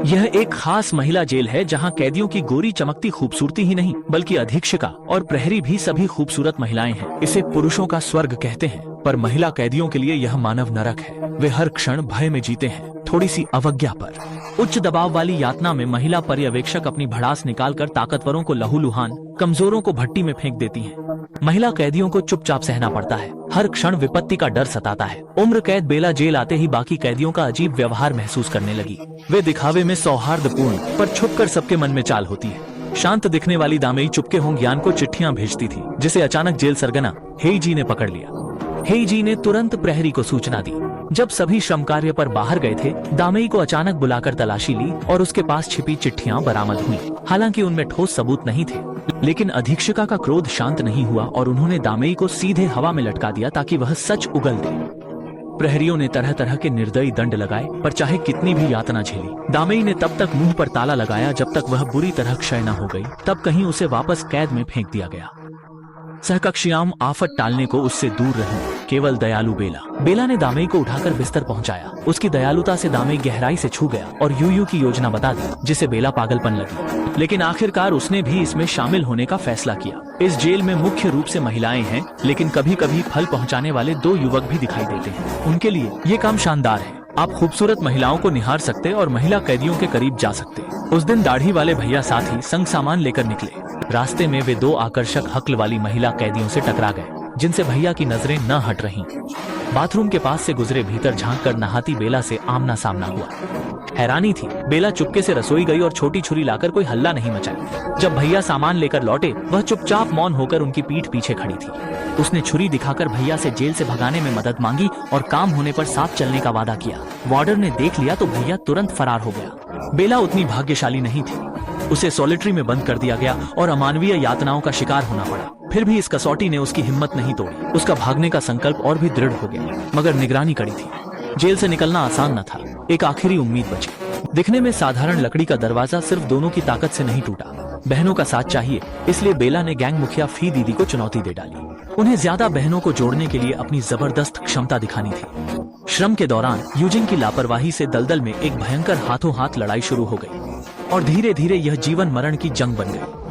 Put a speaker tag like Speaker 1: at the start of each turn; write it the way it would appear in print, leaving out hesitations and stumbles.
Speaker 1: यह एक खास महिला जेल है जहां कैदियों की गोरी चमकती खूबसूरती ही नहीं बल्कि अधीक्षिका और प्रहरी भी सभी खूबसूरत महिलाएं हैं। इसे पुरुषों का स्वर्ग कहते हैं, पर महिला कैदियों के लिए यह मानव नरक है। वे हर क्षण भय में जीते हैं, थोड़ी सी अवज्ञा पर। उच्च दबाव वाली यातना में महिला पर्यवेक्षक अपनी भड़ास निकालकर ताकतवरों को लहूलुहान, कमजोरों को भट्टी में फेंक देती हैं। महिला कैदियों को चुपचाप सहना पड़ता है, हर क्षण विपत्ति का डर सताता है। उम्र कैद बेला जेल आते ही बाकी कैदियों का अजीब व्यवहार महसूस करने लगी। वे दिखावे में सौहार्दपूर्ण पर छुपकर सबके मन में चाल होती है। शांत दिखने वाली दामेई चुपके हों ज्ञान को चिट्ठियां भेजती थी, जिसे अचानक जेल सरगना हेईजी ने पकड़ लिया। हेईजी ने तुरंत प्रहरी को सूचना दी। जब सभी श्रम कार्य पर बाहर गए थे, दामेई को अचानक बुलाकर तलाशी ली और उसके पास छिपी चिट्ठियां बरामद हुई। हालांकि उनमें ठोस सबूत नहीं थे, लेकिन अधीक्षिका का क्रोध शांत नहीं हुआ और उन्होंने दामेई को सीधे हवा में लटका दिया ताकि वह सच उगल दे। प्रहरियों ने तरह तरह के निर्दयी दंड लगाए, पर चाहे कितनी भी यातना झेली, दामेई ने तब तक मुंह पर ताला लगाया जब तक वह बुरी तरह क्षय न हो गई। तब कहीं उसे वापस कैद में फेंक दिया गया। सहकक्षियाम आफत टालने को उससे दूर रही, केवल दयालु बेला ने दामेई को उठाकर बिस्तर पहुंचाया। उसकी दयालुता से दामेई गहराई से छू गया और यूयू की योजना बता दी, जिसे बेला पागलपन लगी। लेकिन आखिरकार उसने भी इसमें शामिल होने का फैसला किया। इस जेल में मुख्य रूप से महिलाएं हैं, लेकिन कभी कभी फल पहुंचाने वाले 2 युवक भी दिखाई देते हैं। उनके लिए ये काम शानदार है। आप खूबसूरत महिलाओं को निहार सकते और महिला कैदियों के करीब जा सकते। उस दिन दाढ़ी वाले भैया साथी संग सामान लेकर निकले। रास्ते में वे 2 आकर्षक हक्ल वाली महिला कैदियों से टकरा गए, जिनसे भैया की नजरें न हट रहीं। बाथरूम के पास से गुजरे भीतर झांककर नहाती बेला से आमना सामना हुआ। हैरानी थी, बेला चुपके से रसोई गई और छोटी छुरी लाकर कोई हल्ला नहीं मचाई। जब भैया सामान लेकर लौटे, वह चुपचाप मौन होकर उनकी पीठ पीछे खड़ी थी। उसने छुरी दिखाकर भैया से जेल से भगाने में मदद मांगी और काम होने पर साथ चलने का वादा किया। वार्डर ने देख लिया तो भैया तुरंत फरार हो गया। बेला उतनी भाग्यशाली नहीं थी, उसे सॉलिटरी में बंद कर दिया गया और अमानवीय यातनाओं का शिकार होना पड़ा। फिर भी इस कसौटी ने उसकी हिम्मत नहीं तोड़ी। उसका भागने का संकल्प और भी दृढ़ हो गया, मगर निगरानी कड़ी थी। जेल से निकलना आसान न था। एक आखिरी उम्मीद बची। दिखने में साधारण लकड़ी का दरवाजा सिर्फ दोनों की ताकत से नहीं टूटा। बहनों का साथ चाहिए, इसलिए बेला ने गैंग मुखिया फी दीदी को चुनौती दे डाली। उन्हें ज्यादा बहनों को जोड़ने के लिए अपनी जबरदस्त क्षमता दिखानी थी। श्रम के दौरान यूजिन की लापरवाही से दलदल में एक भयंकर हाथों हाथ लड़ाई शुरू हो गई और धीरे धीरे यह जीवन मरण की जंग बन गई।